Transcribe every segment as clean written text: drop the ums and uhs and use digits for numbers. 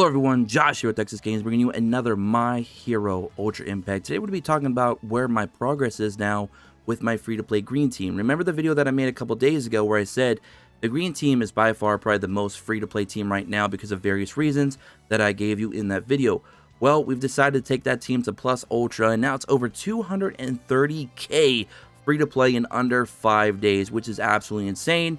everyone, Josh here with Texas Games, bringing you another My Hero Ultra Impact. Today we're going to be talking about where my progress is now with my free-to-play green team. Remember the video that I made a couple days ago where I said the green team is by far probably the most free-to-play team right now because of various reasons that I gave you in that video. Well, we've decided to take that team to Plus Ultra, and now it's over 230k free-to-play in under 5 days, which is absolutely insane.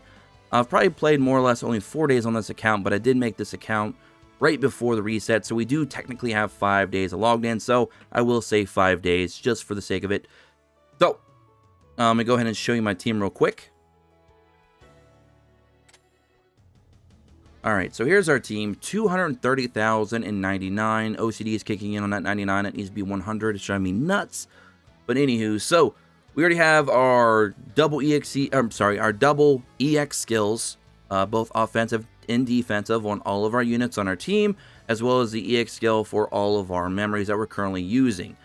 I've probably played more or less only 4 days on this account, but I did make this account right before the reset, so we do technically have 5 days of logged in, so I will say 5 days just for the sake of it. So, I'm going to go ahead and show you my team real quick. Alright, so here's our team, 230,099. OCD is kicking in on that 99, it needs to be 100, it's driving me nuts. But anywho, so we already have our double EX skills, both offensive and defensive on all of our units on our team, as well as the EX skill for all of our memories that we're currently using.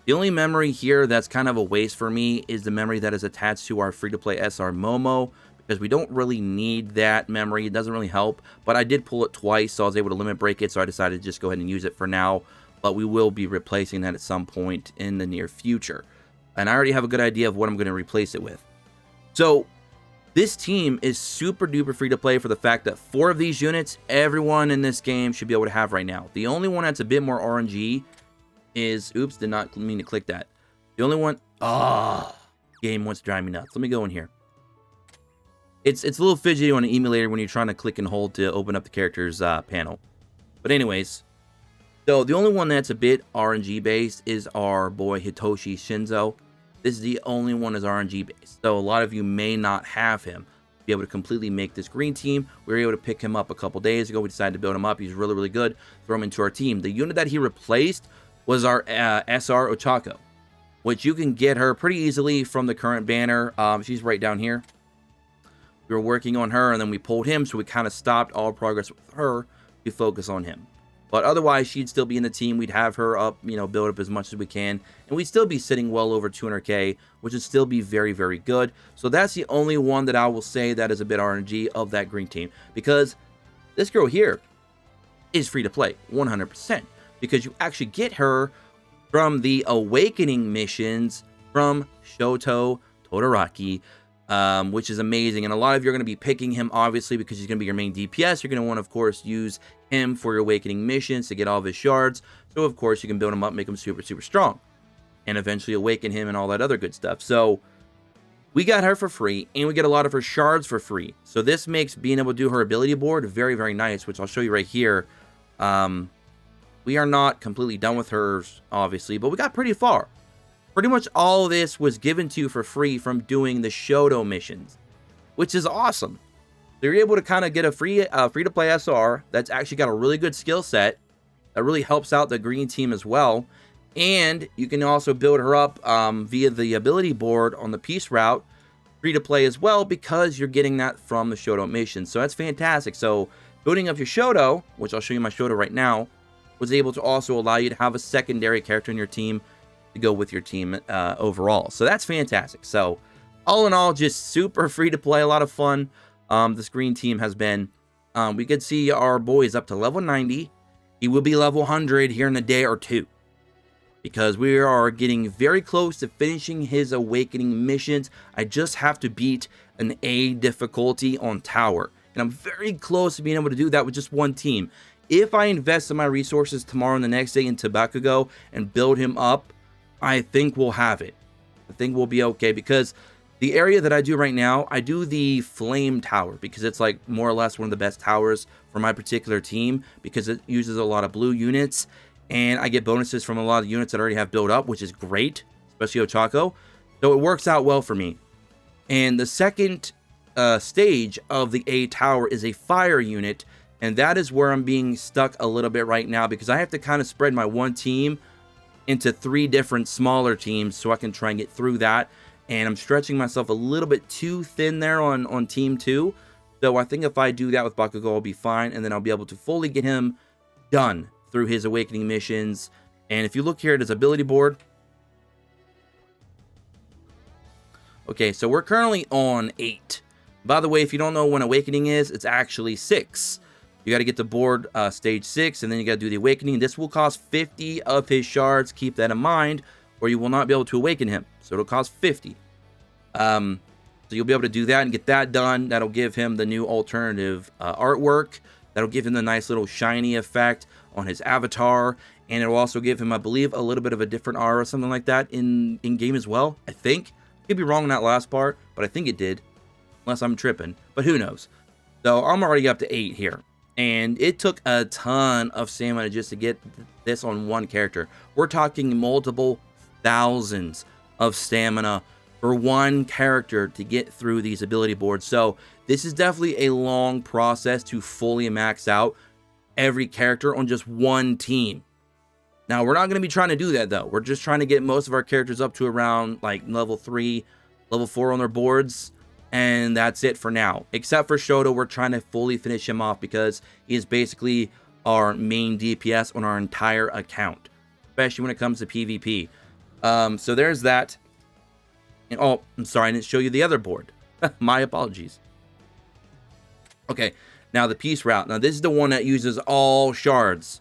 The only memory here that's kind of a waste for me is the memory that is attached to our free-to-play SR Momo, because we don't really need that memory. It doesn't really help, but I did pull it twice, so I was able to limit break it, so I decided to just go ahead and use it for now, but we will be replacing that at some point in the near future. And I already have a good idea of what I'm going to replace it with. So this team is super duper free to play for the fact that 4 of these units, everyone in this game should be able to have right now. The only one that's a bit more RNG is, oops, did not mean to click that. The only one, game wants to drive me nuts. Let me go in here. It's a little fidgety on an emulator when you're trying to click and hold to open up the character's panel. But anyways, so the only one that's a bit RNG based is our boy Hitoshi Shinzo. This is the only one that's RNG based, so a lot of you may not have him to be able to completely make this green team. We were able to pick him up a couple days ago. We decided to build him up. He's really, really good. Throw him into our team. The unit that he replaced was our SR Ochako, which you can get her pretty easily from the current banner. She's right down here. We were working on her, and then we pulled him, so we kind of stopped all progress with her to focus on him. But otherwise, she'd still be in the team. We'd have her up, build up as much as we can. And we'd still be sitting well over 200k, which would still be very, very good. So that's the only one that I will say that is a bit RNG of that green team. Because this girl here is free to play, 100%. Because you actually get her from the Awakening missions from Shoto Todoroki. Which is amazing, and a lot of you are going to be picking him obviously because he's going to be your main DPS. You're going to want to, of course, use him for your Awakening missions to get all of his shards, so of course you can build him up, make him super strong, and eventually awaken him and all that other good stuff. So we got her for free, and we get a lot of her shards for free, so this makes being able to do her ability board very, very nice, which I'll show you right here. We are not completely done with hers obviously, but we got pretty far. Pretty much all of this was given to you for free from doing the Shoto missions, which is awesome. So you're able to kind of get a free-to-play SR that's actually got a really good skill set that really helps out the green team as well. And you can also build her up via the ability board on the peace route, free-to-play as well, because you're getting that from the Shoto missions. So that's fantastic. So building up your Shoto, which I'll show you my Shoto right now, was able to also allow you to have a secondary character in your team to go with your team overall. So that's fantastic. So all in all, just super free to play, a lot of fun. This green team has been, we could see our boys up to level 90. He will be level 100 here in a day or two, because we are getting very close to finishing his Awakening missions. I just have to beat an A difficulty on Tower, and I'm very close to being able to do that with just one team. If I invest in my resources tomorrow and the next day in Bakugo and build him up, I think we'll have it. I think we'll be okay, because the area that I do right now, I do the Flame Tower, because it's like more or less one of the best towers for my particular team, because it uses a lot of blue units, and I get bonuses from a lot of units that I already have built up, which is great, especially Ochako. So it works out well for me. And the second stage of the A tower is a fire unit, and that is where I'm being stuck a little bit right now, because I have to kind of spread my one team into 3 different smaller teams so I can try and get through that. And I'm stretching myself a little bit too thin there on team 2. So I think if I do that with Bakugo, I'll be fine, and then I'll be able to fully get him done through his Awakening missions. And if you look here at his ability board, okay, so we're currently on 8. By the way, if you don't know when Awakening is, it's actually 6. You got to get to board stage 6, and then you got to do the awakening. This will cost 50 of his shards. Keep that in mind, or you will not be able to awaken him. So it'll cost 50. So you'll be able to do that and get that done. That'll give him the new alternative artwork. That'll give him the nice little shiny effect on his avatar. And it'll also give him, I believe, a little bit of a different aura or something like that in game as well, I think. Could be wrong on that last part, but I think it did. Unless I'm tripping, but who knows. So I'm already up to 8 here. And it took a ton of stamina just to get this on one character. We're talking multiple thousands of stamina for one character to get through these ability boards. So this is definitely a long process to fully max out every character on just one team. Now, we're not going to be trying to do that, though. We're just trying to get most of our characters up to around like level 3, level 4 on their boards. And that's it for now. Except for Shoto, we're trying to fully finish him off because he is basically our main DPS on our entire account, especially when it comes to PvP. So there's that. And, oh, I'm sorry, I didn't show you the other board. My apologies. Okay, now the peace route. Now this is the one that uses all shards.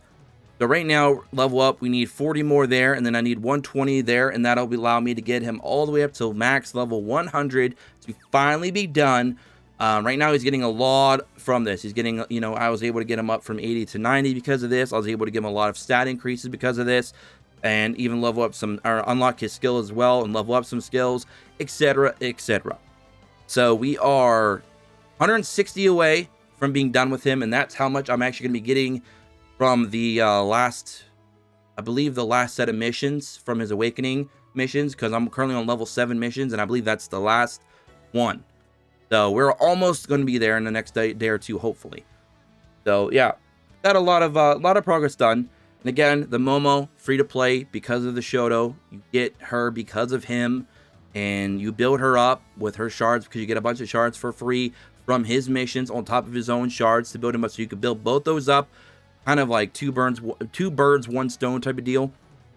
So right now, level up, we need 40 more there, and then I need 120 there, and that'll allow me to get him all the way up to max level 100 to finally be done. Right now, he's getting a lot from this. He's getting, you know, I was able to get him up from 80 to 90 because of this. I was able to give him a lot of stat increases because of this, and even level up some, or unlock his skill as well, and level up some skills, etc., etc. So we are 160 away from being done with him, and that's how much I'm actually going to be getting from the last, I believe the last set of missions from his awakening missions, because I'm currently on level 7 missions, and I believe that's the last one. So we're almost going to be there in the next day or two, hopefully. So yeah, got a lot of progress done. And again, the Momo, free to play because of the Shoto. You get her because of him, and you build her up with her shards because you get a bunch of shards for free from his missions on top of his own shards to build him up. So you can build both those up. Kind of like two birds, one stone type of deal.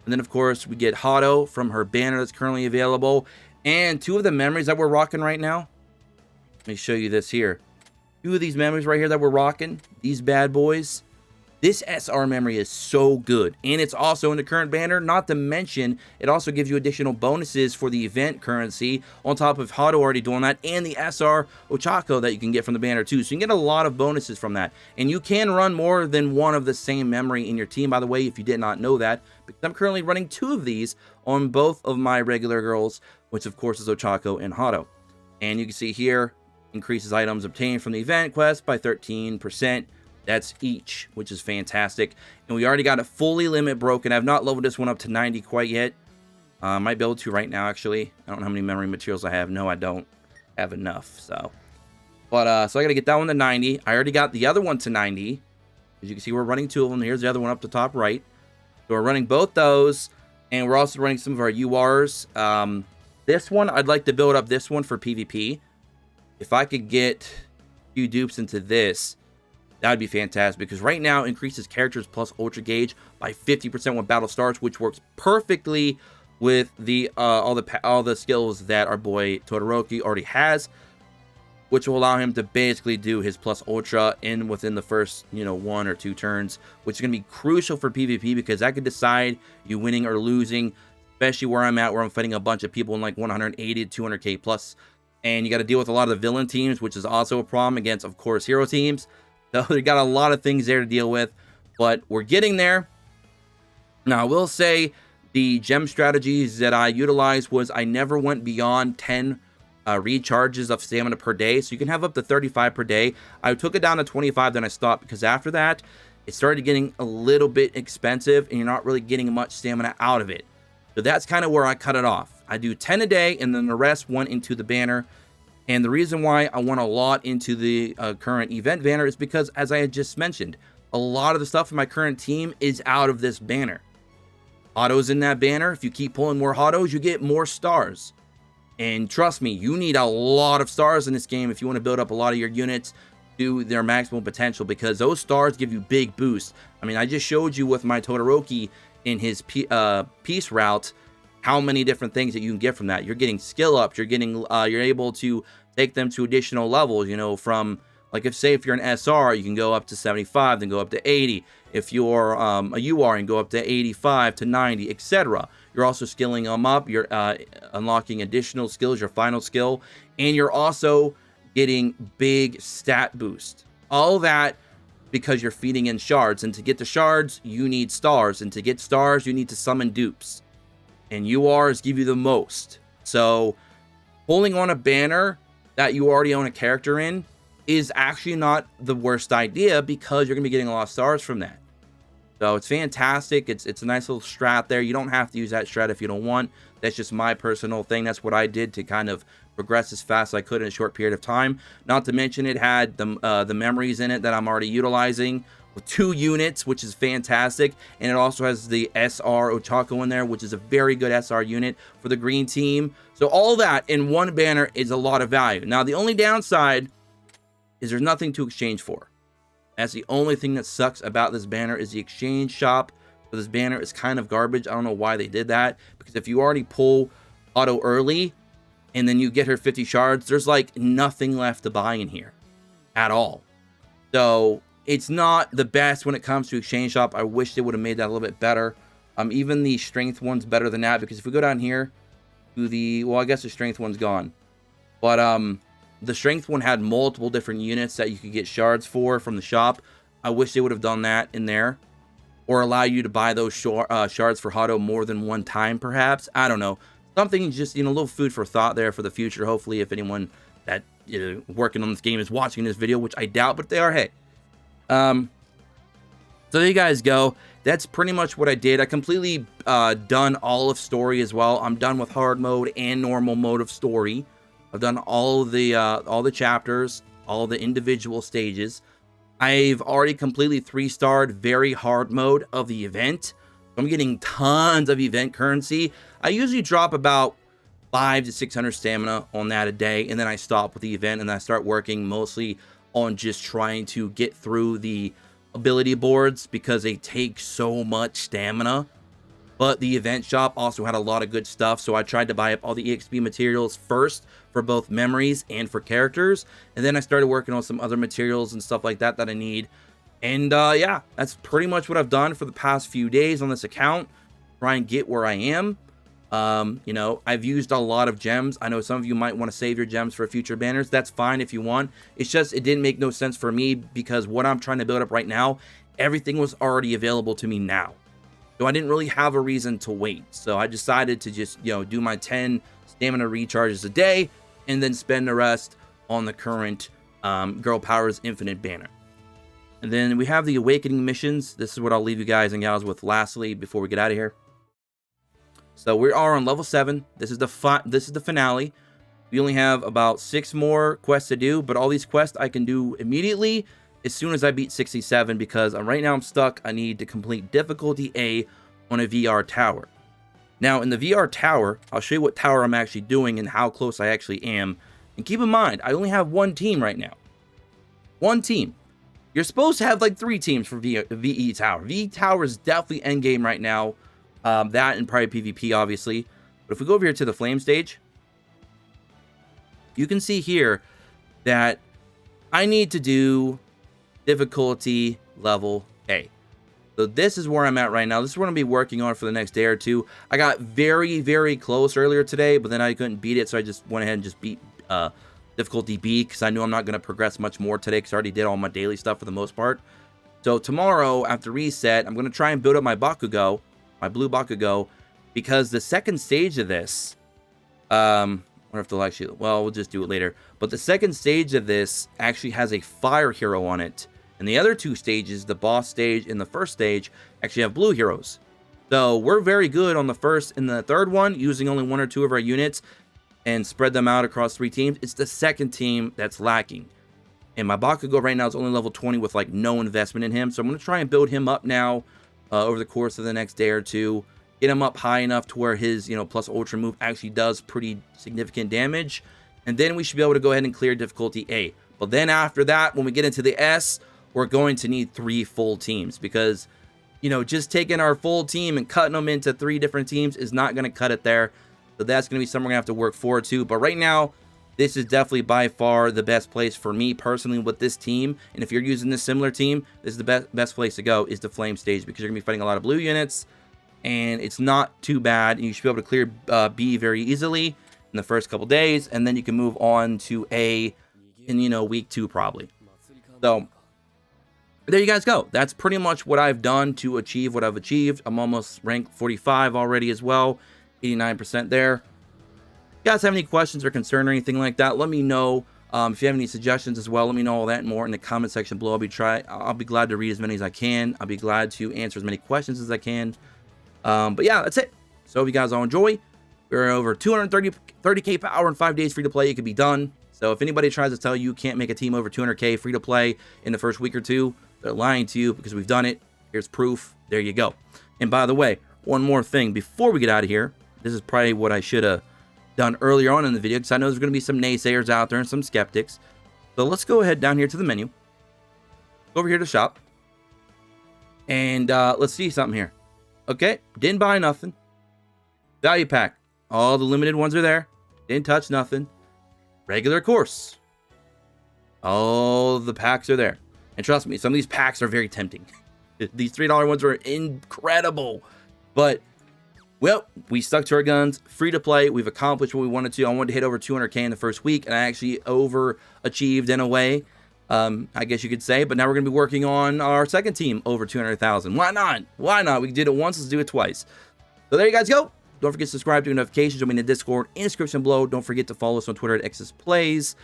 And then, of course, we get Hato from her banner that's currently available. And 2 of the memories that we're rocking right now. Let me show you this here. 2 of these memories right here that we're rocking. These bad boys. This SR memory is so good. And it's also in the current banner. Not to mention, it also gives you additional bonuses for the event currency. On top of Hato already doing that. And the SR Ochako that you can get from the banner too. So you can get a lot of bonuses from that. And you can run more than one of the same memory in your team, by the way, if you did not know that. Because I'm currently running 2 of these on both of my regular girls. Which of course is Ochako and Hato. And you can see here, increases items obtained from the event quest by 13%. That's each, which is fantastic. And we already got a fully limit broken. I've not leveled this one up to 90 quite yet. Might be able to right now, actually. I don't know how many memory materials I have. No, I don't have enough. So I got to get that one to 90. I already got the other one to 90. As you can see, we're running 2 of them. Here's the other one up the top right. So we're running both those. And we're also running some of our URs. This one, I'd like to build up this one for PvP. If I could get a few dupes into this, that would be fantastic, because right now it increases characters plus ultra gauge by 50% when battle starts, which works perfectly with the all the skills that our boy Todoroki already has, which will allow him to basically do his plus ultra within the first 1 or 2 turns, which is going to be crucial for PvP because that could decide you winning or losing, especially where I'm at, where I'm fighting a bunch of people in like 180 to 200k plus, and you got to deal with a lot of the villain teams, which is also a problem against, of course, hero teams. So we got a lot of things there to deal with, but we're getting there. Now, I will say the gem strategies that I utilized was I never went beyond 10 recharges of stamina per day. So you can have up to 35 per day. I took it down to 25, then I stopped because after that, it started getting a little bit expensive and you're not really getting much stamina out of it. So that's kind of where I cut it off. I do 10 a day and then the rest went into the banner. And the reason why I went a lot into the current event banner is because, as I had just mentioned, a lot of the stuff in my current team is out of this banner. Autos in that banner. If you keep pulling more autos, you get more stars. And trust me, you need a lot of stars in this game if you want to build up a lot of your units to their maximum potential, because those stars give you big boosts. I mean, I just showed you with my Todoroki in his peace route how many different things that you can get from that. You're getting skill ups. You're getting, you're able to take them to additional levels, from Like if you're an SR, you can go up to 75, then go up to 80. If you're a UR, you can go up to 85 to 90, etc. You're also skilling them up. You're unlocking additional skills, your final skill, and you're also getting big stat boost. All that because you're feeding in shards, and to get the shards, you need stars, and to get stars, you need to summon dupes, and URs give you the most. So pulling on a banner that you already own a character in is actually not the worst idea, because you're gonna be getting a lot of stars from that. So it's fantastic. It's a nice little strat there. You don't have to use that strat if you don't want. That's just my personal thing. That's what I did to kind of progress as fast as I could in a short period of time. Not to mention it had the memories in it that I'm already utilizing with 2 units, which is fantastic. And it also has the SR Ochako in there, which is a very good SR unit for the green team. So all that in one banner is a lot of value. Now, the only downside is there's nothing to exchange for. That's the only thing that sucks about this banner, is the exchange shop for this banner is kind of garbage. I don't know why they did that, because if you already pull auto early and then you get her 50 shards, there's like nothing left to buy in here at all. So it's not the best when it comes to exchange shop. I wish they would have made that a little bit better. Even the strength one's better than that, because if we go down here to the, well, I guess the strength one's gone, but the strength one had multiple different units that you could get shards for from the shop. I wish they would have done that in there, or allow you to buy those shards for Hado more than one time, perhaps. I don't know. Something just, you know, a little food for thought there for the future. Hopefully, if anyone that, you know, working on this game is watching this video, which I doubt, but if they are, hey. So there you guys go. That's pretty much what I did. I completely done all of story as well. I'm done with hard mode and normal mode of story. I've done all the chapters, all the individual stages. I've already completely 3-starred very hard mode of the event. I'm getting tons of event currency. I usually drop about 500 to 600 stamina on that a day, and then I stop with the event and I start working mostly on just trying to get through the ability boards, because they take so much stamina. But the event shop also had a lot of good stuff, so I tried to buy up all the EXP materials first for both memories and for characters, and then I started working on some other materials and stuff like that that I need. And yeah, that's pretty much what I've done for the past few days on this account, try and get where I am. You know, I've used a lot of gems. I know some of you might want to save your gems for future banners. That's fine if you want. It's just, it didn't make no sense for me, because what I'm trying to build up right now, everything was already available to me now. So I didn't really have a reason to wait. So I decided to just, you know, do my 10 stamina recharges a day, and then spend the rest on the current Girl Powers Infinite banner. And then we have the Awakening missions. This is what I'll leave you guys and gals with lastly before we get out of here. So we are on level 7. This is the finale. We only have about 6 more quests to do, but all these quests I can do immediately as soon as I beat 67, because right now I'm stuck. I need to complete difficulty A on a VR tower. Now in the VR tower, I'll show you what tower I'm actually doing and how close I actually am. And keep in mind, I only have 1 team right now. 1 team. You're supposed to have like 3 teams for VE tower. VE tower is definitely endgame right now. That and probably PvP, obviously. But if we go over here to the flame stage, you can see here that I need to do difficulty level A. So this is where I'm at right now. This is what I'm going to be working on for the next day or two. I got very, very close earlier today, but then I couldn't beat it, so I just went ahead and just beat difficulty B, because I knew I'm not going to progress much more today, because I already did all my daily stuff for the most part. So tomorrow, after reset, I'm going to try and build up my Bakugo, my blue Bakugo, because the second stage of this, I wonder if they'll actually, well, we'll just do it later. But the second stage of this actually has a fire hero on it. And the other 2 stages, the boss stage and the first stage, actually have blue heroes. So we're very good on the first and the third one, using only 1 or 2 of our units and spread them out across 3 teams. It's the second team that's lacking. And my Bakugo right now is only level 20 with like no investment in him. So I'm going to try and build him up now over the course of the next day or two. Get him up high enough to where his, you know, plus ultra move actually does pretty significant damage. And then we should be able to go ahead and clear difficulty A. But then after that, when we get into the S, we're going to need 3 full teams, because, you know, just taking our full team and cutting them into 3 different teams is not going to cut it there. So that's going to be something we're going to have to work forward to. But right now, this is definitely by far the best place for me personally with this team. And if you're using this similar team, this is the best place to go, is the flame stage, because you're gonna be fighting a lot of blue units, and it's not too bad. And you should be able to clear B very easily in the first couple days, and then you can move on to A in, you know, week 2 probably. So there you guys go. That's pretty much what I've done to achieve what I've achieved. I'm almost ranked 45 already as well, 89% there. If you guys have any questions or concern or anything like that, let me know. If you have any suggestions as well, let me know all that and more in the comment section below. I'll be glad to read as many as I can. I'll be glad to answer as many questions as I can. But yeah, that's it. So if you guys all enjoy, we're over 230k power in 5 days free to play. It could be done. So if anybody tries to tell you can't make a team over 200k free to play in the first week or 2, they're lying to you, because we've done it. Here's proof. There you go. And by the way, one more thing before we get out of here. This is probably what I should have done earlier on in the video, because I know there's going to be some naysayers out there and some skeptics. So let's go ahead down here to the menu. Go over here to shop. And let's see something here. Okay, didn't buy nothing. Value pack. All the limited ones are there. Didn't touch nothing. Regular course. All the packs are there. And trust me, some of these packs are very tempting. These $3 ones are incredible. But, well, we stuck to our guns. Free to play. We've accomplished what we wanted to. I wanted to hit over 200k in the first week, and I actually overachieved in a way, I guess you could say. But now we're going to be working on our second team over 200,000. Why not? Why not? We did it once. Let's do it twice. So there you guys go. Don't forget to subscribe to notifications. Join me in the Discord in the description below. Don't forget to follow us on Twitter at XSPlays.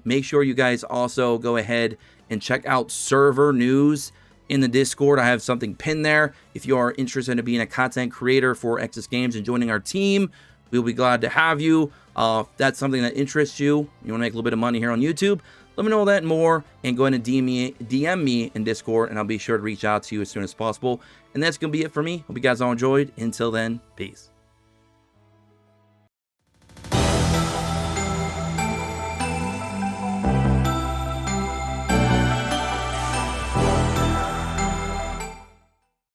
Make sure you guys also go ahead and check out server news in the Discord. I have something pinned there. If you are interested in being a content creator for Exis Games and joining our team, we'll be glad to have you. If that's something that interests you, you want to make a little bit of money here on YouTube, let me know all that and more, and go ahead and DM me in Discord, and I'll be sure to reach out to you as soon as possible. And that's going to be it for me. Hope you guys all enjoyed. Until then, peace.